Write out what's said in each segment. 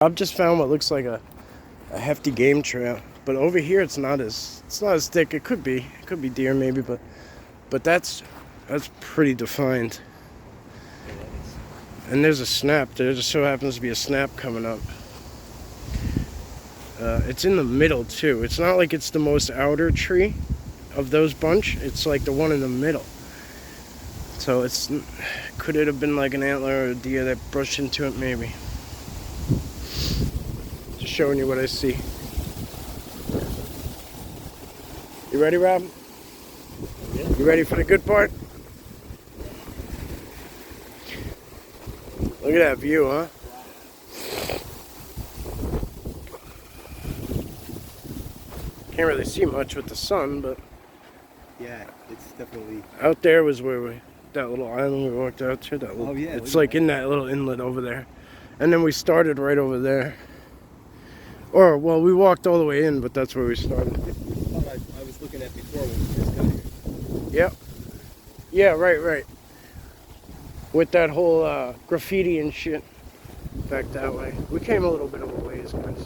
I've just found what looks like a hefty game trail, but over here it's not as thick. It could be deer maybe, but that's pretty defined. And there's a snap. There just so happens to be a snap coming up. It's in the middle too. It's not like it's the most outer tree of those bunch. It's like the one in the middle. So could it have been like an antler or a deer that brushed into it? Maybe. Just showing you what I see. You ready, Rob? Yeah. You ready for the good part? Look at that view, huh? Can't really see much with the sun, but yeah, it's definitely out there was where that little island we walked out to. That little, oh yeah, it's like in that little inlet over there, and then we started right over there. Or well, we walked all the way in, but that's where we started. I was looking at before when we first got here. Yep. Yeah, right. With that whole graffiti and shit back that way. We came a little bit of a ways, guys.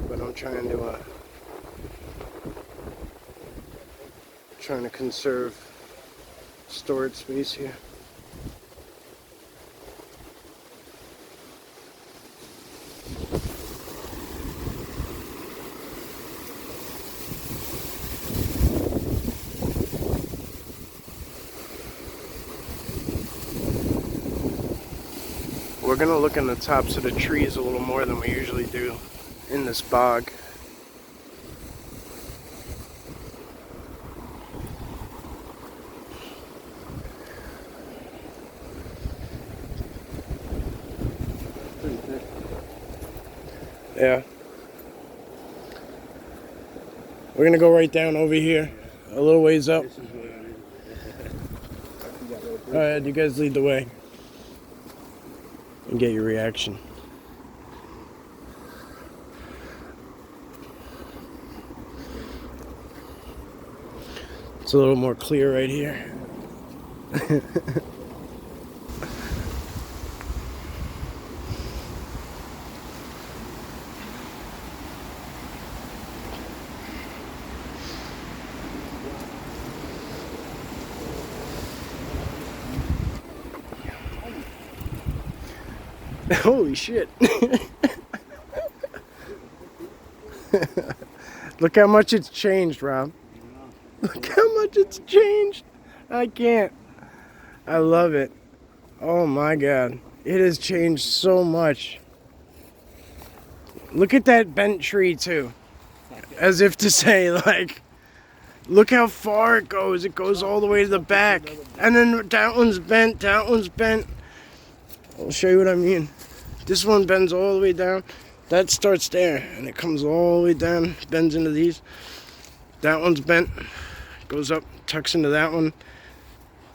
But I'm trying to conserve storage space here. We're gonna look in the tops of the trees a little more than we usually do in this bog. Yeah. We're gonna go right down over here, a little ways up. Alright, you guys lead the way and get your reaction. It's a little more clear right here. Holy shit. Look how much it's changed, Rob. Look how much it's changed. I can't. I love it. Oh my God. It has changed so much. Look at that bent tree too. As if to say, like, look how far it goes. It goes all the way to the back. And then that one's bent, that one's bent. I'll show you what I mean. This one bends all the way down. That starts there, and it comes all the way down, bends into these. That one's bent, goes up, tucks into that one.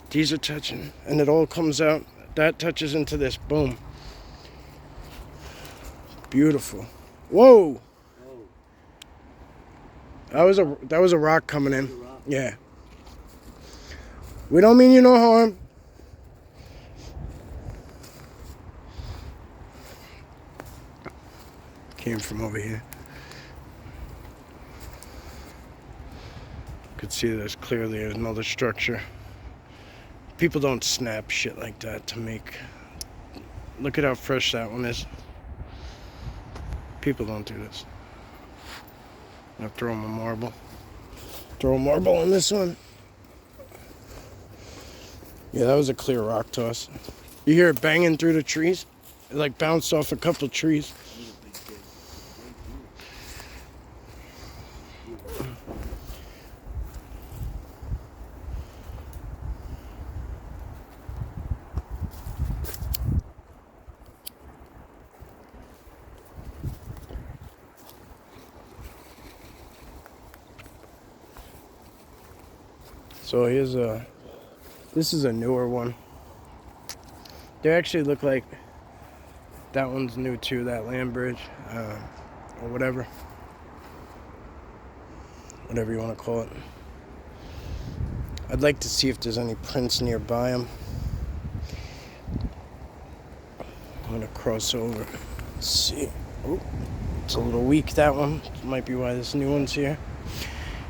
These are touching, and it all comes out. That touches into this. Boom. Beautiful. Whoa! That was a rock coming in. Yeah. We don't mean you no harm. Came from over here. Could see there's clearly another structure. People don't snap shit like that to make. Look at how fresh that one is. People don't do this. I'll throw him a marble. Throw a marble on this one. Yeah, that was a clear rock toss. You hear it banging through the trees? It like bounced off a couple trees. So this is a newer one. They actually look like that one's new too, that land bridge, or whatever you want to call it. I'd like to see if there's any prints nearby them. I'm gonna cross over, Let's see. Oh, it's a little weak, that one. Might be why this new one's here.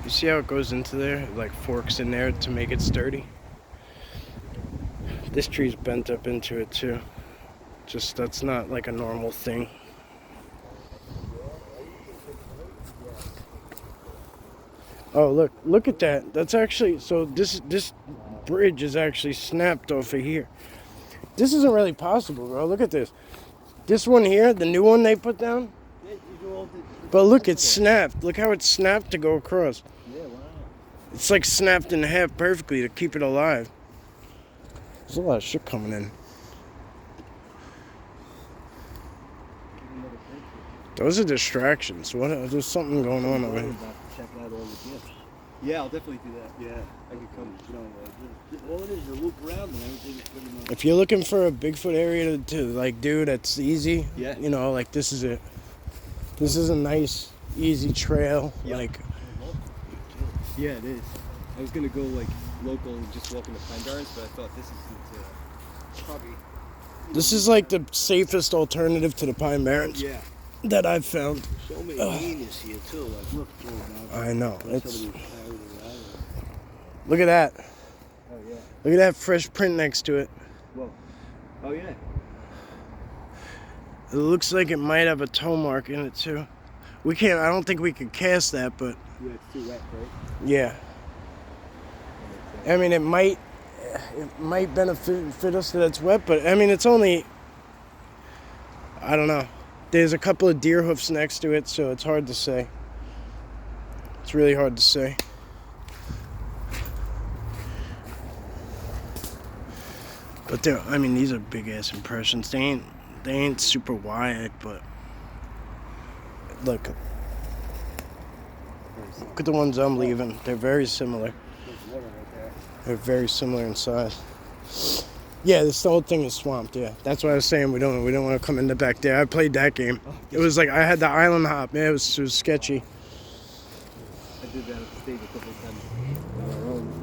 You see how it goes into there? It like forks in there to make it sturdy. This tree's bent up into it too. Just that's not like a normal thing. Oh, look at that. That's actually, so this bridge is actually snapped off of here. This isn't really possible, bro. Look at this. This one here, the new one they put down. But look, it's snapped. Look how it's snapped to go across. Yeah, wow. It's like snapped in half perfectly to keep it alive. There's a lot of shit coming in. Those are distractions. What? There's something going on over here. Yeah, I'll definitely do that. Yeah, I could come. All it is a loop around and everything is pretty much. If you're looking for a Bigfoot area to like do that's easy, yeah, you know, like this is it. This is a nice, easy trail. Yep. Like, yeah, it is. I was gonna go like local and just walk in the Pine Barrens, but I thought this is probably. This is like the safest alternative to the Pine Barrens. Yeah. That I've found. So many hyenas here too. Like, look, I know. It's. Look at that. Oh yeah. Look at that fresh print next to it. Whoa. Oh yeah. It looks like it might have a toe mark in it too. We can't. I don't think we could cast that, but. Yeah, it's too wet, right? Yeah. I mean, it might benefit us that it's wet, but I mean, it's only. I don't know. There's a couple of deer hoofs next to it, so it's hard to say. It's really hard to say. But I mean, these are big ass impressions. They ain't super wide, but look at the ones I'm leaving. They're very similar. They're very similar in size. Yeah, this whole thing is swamped. Yeah, that's why I was saying we don't want to come in the back there. I played that game. It was like I had the island hop. Man, it was sketchy. I did that at the stage a couple of times on our own.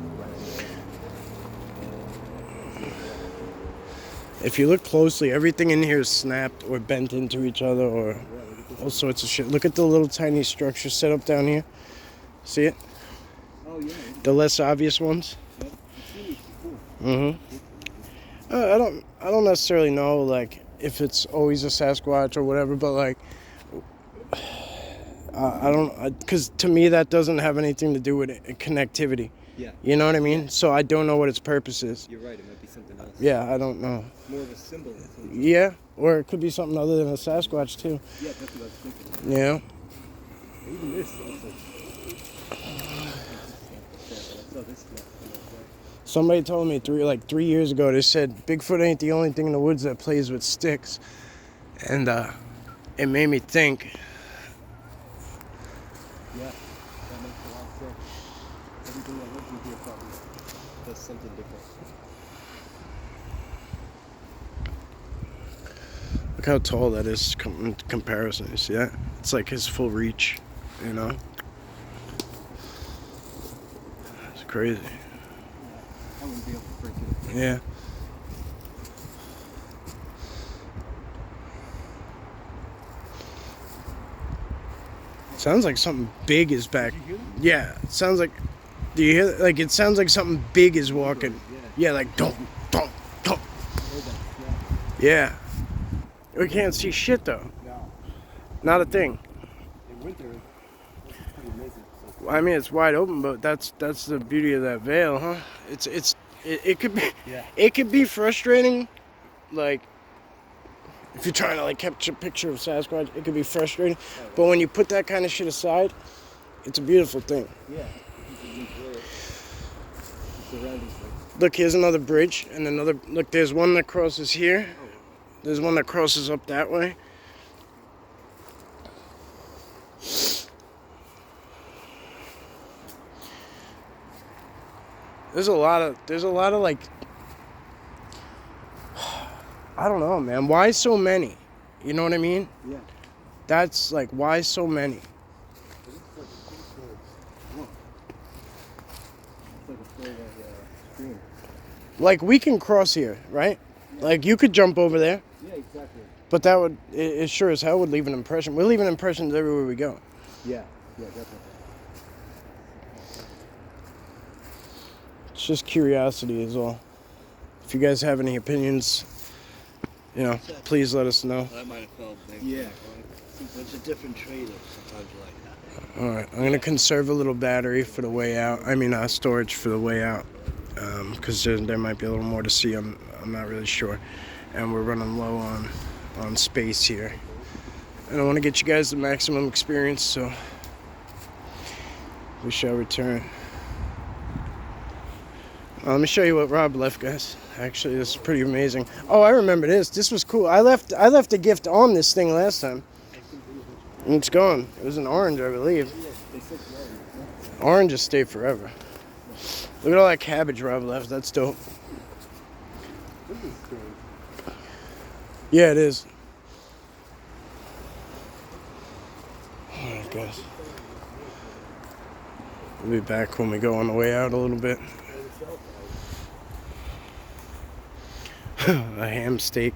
If you look closely, everything in here is snapped or bent into each other or all sorts of shit. Look at the little tiny structure set up down here. See it? Oh yeah. The less obvious ones. Yep. I've seen these before. Mm-hmm. I don't necessarily know like if it's always a Sasquatch or whatever, but like I don't, because to me that doesn't have anything to do with connectivity. Yeah. You know what I mean? So I don't know what its purpose is. You're right. It might be something else. Yeah, I don't know. More of a symbol. Yeah, or it could be something other than a Sasquatch too. Yeah, that's what I was thinking. Yeah. Even this also. I saw this. Somebody told me 3 years ago, they said Bigfoot ain't the only thing in the woods that plays with sticks. And it made me think. Yeah, that makes a lot of sense. Everything that lives in here probably does something different. Look how tall that is in comparison. You see that? It's like his full reach, you know? It's crazy. I wouldn't be able to break it. Yeah. Sounds like something big is back. Did you hear that? Yeah, it sounds like. Do you hear? Like it sounds like something big is walking. Yeah, like don't. Yeah. We can't see shit though. No. Not a thing. In winter, it's pretty amazing. So. I mean, it's wide open, but that's the beauty of that veil, huh? It could be. Yeah. It could be frustrating, like. If you're trying to like capture a picture of Sasquatch, it could be frustrating. But when you put that kind of shit aside, it's a beautiful thing. Yeah. You can enjoy it. The surroundings. Look, here's another bridge, and another. Look, there's one that crosses here. There's one that crosses up that way. There's a lot of like. I don't know, man. Why so many? You know what I mean? Yeah. That's like, why so many? It's like a full stream. Like, we can cross here, right? Yeah. Like, you could jump over there. Yeah, exactly. But that would, it sure as hell would leave an impression. We're leaving impressions everywhere we go. Yeah, definitely. It's just curiosity is all. If you guys have any opinions, please let us know. That might have felt big. Yeah. It's a different trailer. Sometimes you like that. All right, I'm going to conserve a little battery for the way out. I mean, storage for the way out. Because there might be a little more to see. I'm not really sure. And we're running low on space here. And I want to get you guys the maximum experience, so we shall return. Let me show you what Rob left, guys. Actually, this is pretty amazing. Oh, I remember this. This was cool. I left a gift on this thing last time. And it's gone. It was an orange, I believe. Oranges stay forever. Look at all that cabbage Rob left. That's dope. Yeah, it is. Alright, guys. We'll be back when we go on the way out a little bit. A ham steak.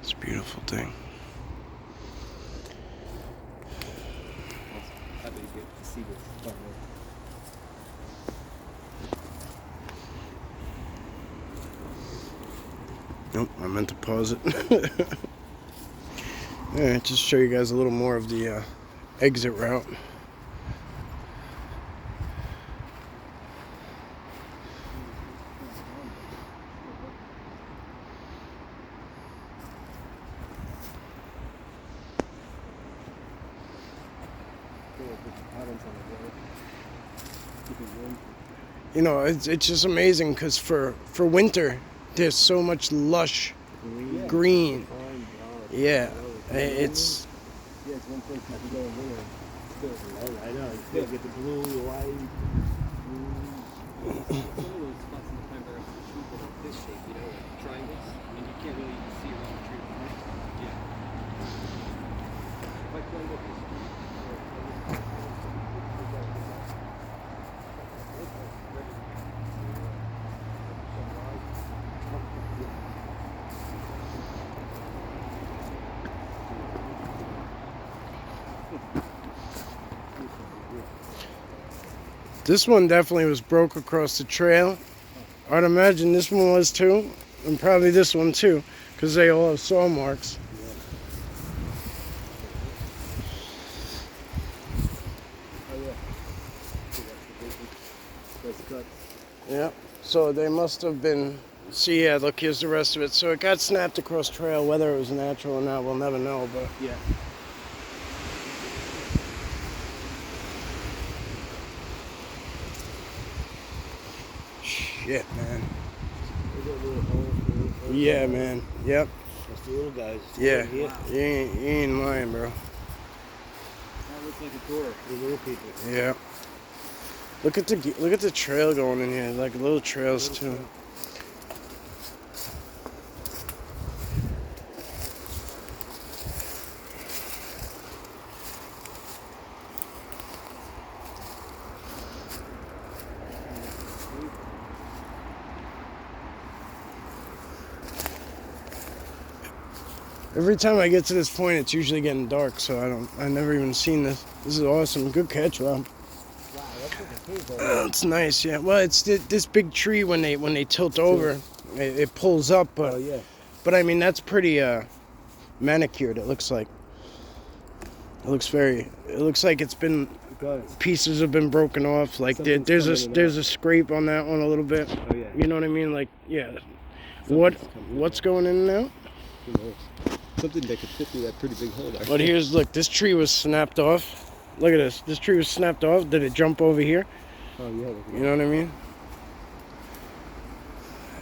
It's a beautiful thing. Happy to get to see this. Nope, I meant to pause it. Alright, just show you guys a little more of the exit route. It's just amazing because for winter there's so much lush green. Yeah, it's. Yeah, it's one place you can go in winter. I know. You still get the blue, the white. Some of those spots in the pine barrens are cheap, but like this shape, like triangles. I mean, you can't really even see around the tree. Yeah. Like one look is. This one definitely was broke across the trail. I'd imagine this one was too, and probably this one too, because they all have saw marks. Yeah, so they must have been. See, yeah, look, here's the rest of it. So it got snapped across trail. Whether it was natural or not, we'll never know. But yeah. Shit, man. Yeah, man. Yep. That's the little guys. Yeah. Wow. You ain't lying, bro. That looks like a tour for little people. Yeah. Look at the trail going in here. Like little trails too. Every time I get to this point, it's usually getting dark, so I've never even seen this. This is awesome. Good catch, Rob. Wow, that's like a cave, Oh, it's nice, yeah. Well, it's this big tree when they tilt over, it pulls up, but Oh, yeah. but I mean that's pretty manicured. It looks like. It looks like it's been pieces have been broken off. Like there's a scrape on that one a little bit. Oh, yeah. You know what I mean? Like yeah. What's going in and out? Who knows? Something that could fit through that pretty big hole there. But look, this tree was snapped off. Look at this. This tree was snapped off. Did it jump over here? Oh yeah. You know what I mean?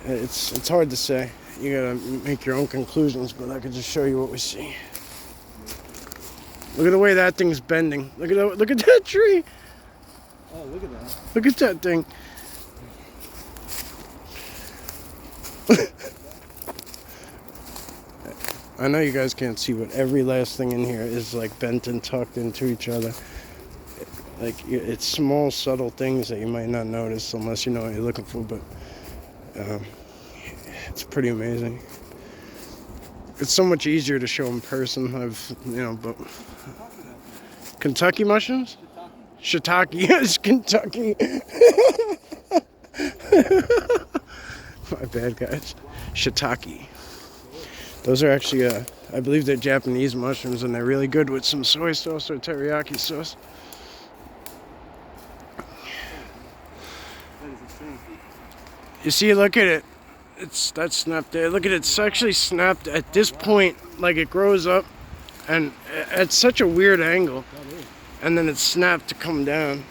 It's hard to say. You gotta make your own conclusions, but I could just show you what we see. Look at the way that thing's bending. Look at that tree. Oh, look at that. Look at that thing. I know you guys can't see, but every last thing in here is like bent and tucked into each other. Like it's small, subtle things that you might not notice unless you know what you're looking for. But it's pretty amazing. It's so much easier to show in person. But Kentucky mushrooms, shiitake, yes, Kentucky. My bad, guys. Shiitake. Those are actually, I believe they're Japanese mushrooms, and they're really good with some soy sauce or teriyaki sauce. You see, look at it. That's snapped there. Look at it. It's actually snapped at this point, like it grows up, and at such a weird angle, and then it's snapped to come down.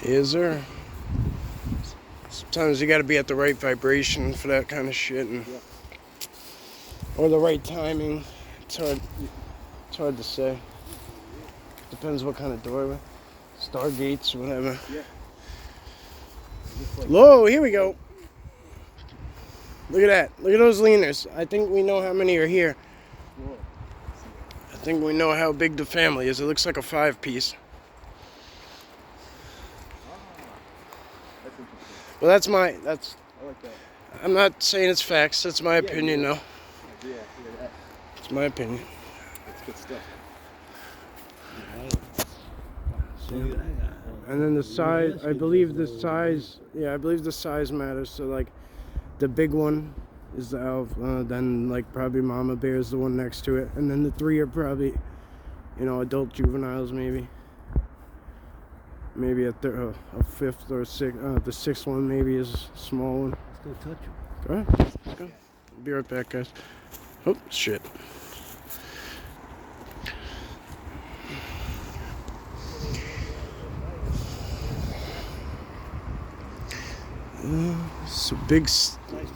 Is there? Sometimes you got to be at the right vibration for that kind of shit, or the right timing. It's hard to say. Depends what kind of doorway, stargates, whatever. Whoa, here we go. Look at that. Look at those leaners. I think we know how many are here. I think we know how big the family is. It looks like a 5-piece. Well, that's I like that. I'm not saying it's facts. That's my opinion, though. Yeah, It's my opinion. that's good stuff. And then the size, I believe the size matters. So like, the big one is the alpha, then like probably mama bear is the one next to it, and then the 3 are probably, adult juveniles maybe. Maybe a 5th or 6th. The 6th one maybe is a small one. Let's go touch him. Go ahead. Let's go. Be right back, guys. Oh, shit.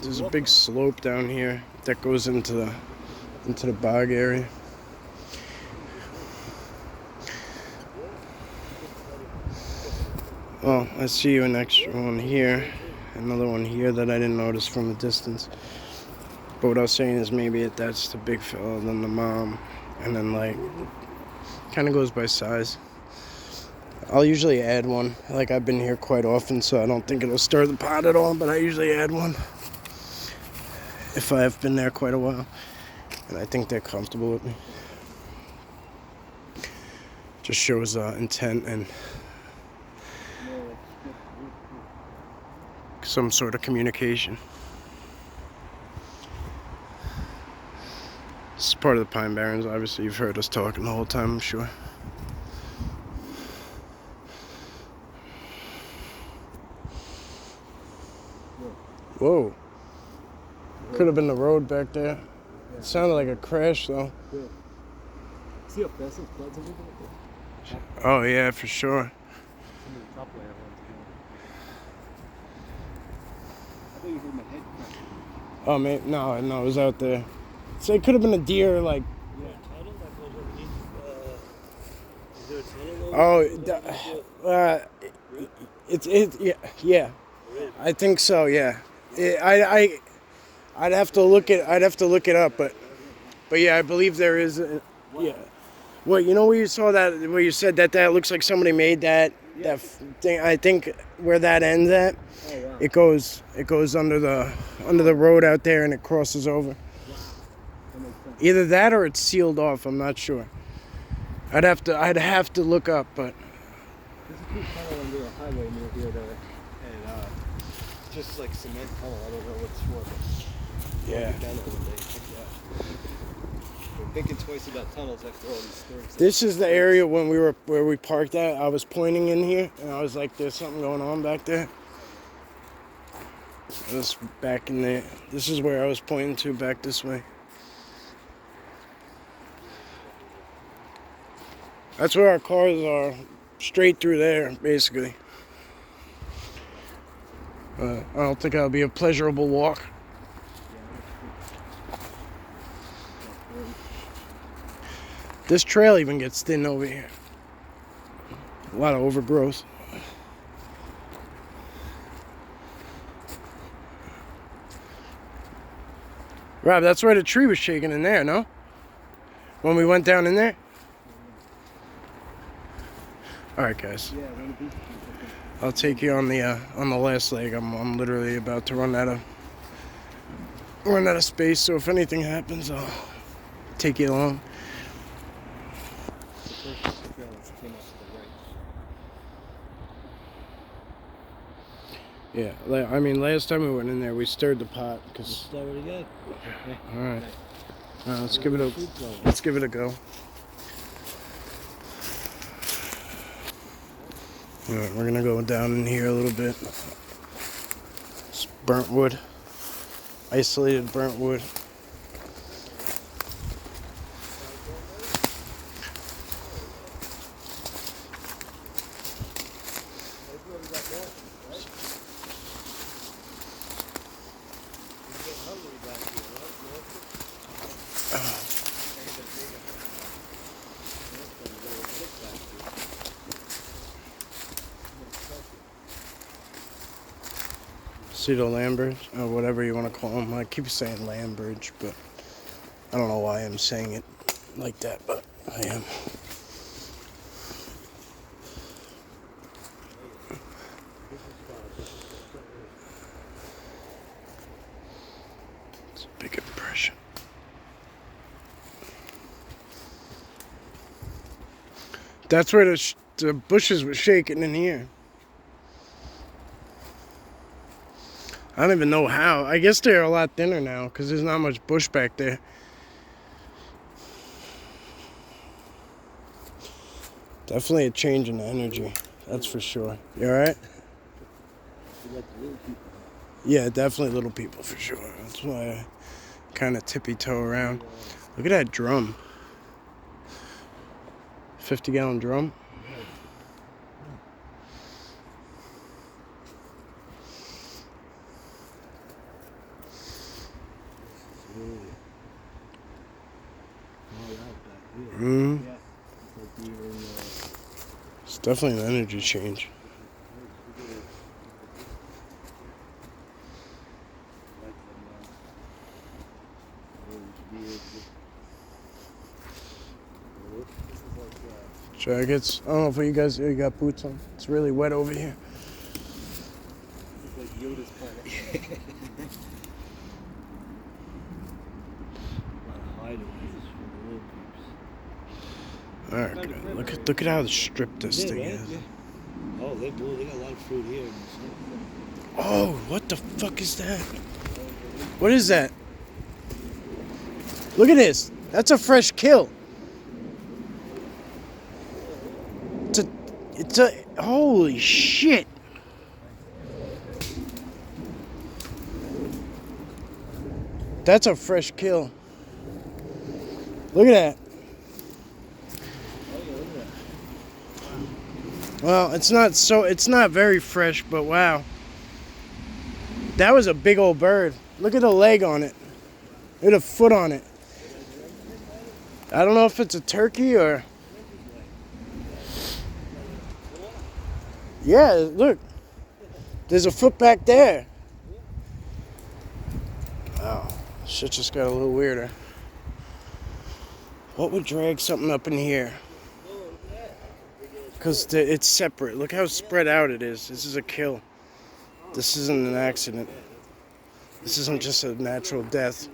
There's a big slope down here that goes into the bog area. Oh, I see an extra one here, another one here that I didn't notice from a distance. But what I was saying is maybe that's the big fella, then the mom, and then like, kind of goes by size. I'll usually add one. Like, I've been here quite often, so I don't think it'll stir the pot at all, but I usually add one if I have been there quite a while, and I think they're comfortable with me. Just shows intent and some sort of communication. This is part of the Pine Barrens. Obviously, you've heard us talking the whole time, I'm sure. Whoa. Could have been the road back there. It sounded like a crash, though. See how fast those clouds are moving? Oh, yeah, for sure. Some of the top layer ones. I thought you heard my head crack. Oh, man, no, it was out there. So it could have been a deer, like. Tunnel that goes underneath. Is there a tunnel? Yeah. I think so, yeah. I'd have to look it up, but yeah, I believe there is. Yeah. Well, where you saw that, where you said that looks like somebody made that thing. I think where that ends at, it goes under the road out there and it crosses over. Either that or it's sealed off. I'm not sure. I'd have to look up, but. There's a cool tunnel under a highway near here that, and just like cement tunnel. I don't know what's for, but Yeah. down there one day. We're thinking twice about tunnels after all these stories. This is the area where we parked at. I was pointing in here, and I was like, "There's something going on back there." It was back in there. This is where I was pointing to, back this way. That's where our cars are, straight through there, basically. I don't think that'll be a pleasurable walk. This trail even gets thin over here. A lot of overgrowth. Rob, that's where the tree was shaking in there, no? When we went down in there? Alright, guys. I'll take you on the last leg. I'm literally about to run out of space, so if anything happens, I'll take you along. Yeah, I mean, last time we went in there, we stirred the pot because. Start it again. All right, let's give it a go. All right, we're gonna go down in here a little bit. It's burnt wood, isolated burnt wood. Pseudo land bridge, or whatever you want to call them. I keep saying land bridge, but I don't know why I'm saying it like that, but I am. It's a big impression. That's where the bushes were shaking in here. I don't even know how. I guess they're a lot thinner now because there's not much bush back there. Definitely a change in energy. That's for sure. You alright? Yeah, definitely little people for sure. That's why I kind of tippy-toe around. Look at that drum. 50-gallon drum. It's definitely an energy change. Jackets. I don't know if you guys got boots on. It's really wet over here. It's like Yoda's planet. All right, good. Look at how stripped this thing is. Yeah. Oh, they got a lot of fruit here. Oh, what the fuck is that? What is that? Look at this. That's a fresh kill. It's a holy shit. That's a fresh kill. Look at that. Well, it's not very fresh, but wow. That was a big old bird. Look at the leg on it. Look at the foot on it. I don't know if it's a turkey or... Yeah, look. There's a foot back there. Wow. Shit just got a little weirder. What would drag something up in here? Because it's separate. Look how spread out it is. This is a kill. This isn't an accident. This isn't just a natural death.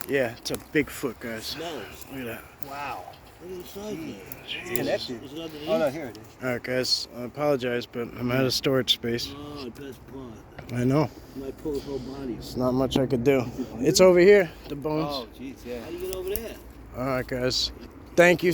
Yeah, it's a big foot, guys. Look at that. Wow. Look at the size of it. It's connected. Is it underneath? Oh, no, here it is. Alright, guys. I apologize, but I'm out of storage space. Oh, the best part. I know. You might pull the whole body. There's not much I could do. It's over here, the bones. Oh, jeez, yeah. How do you get over there? Alright, guys. Thank you.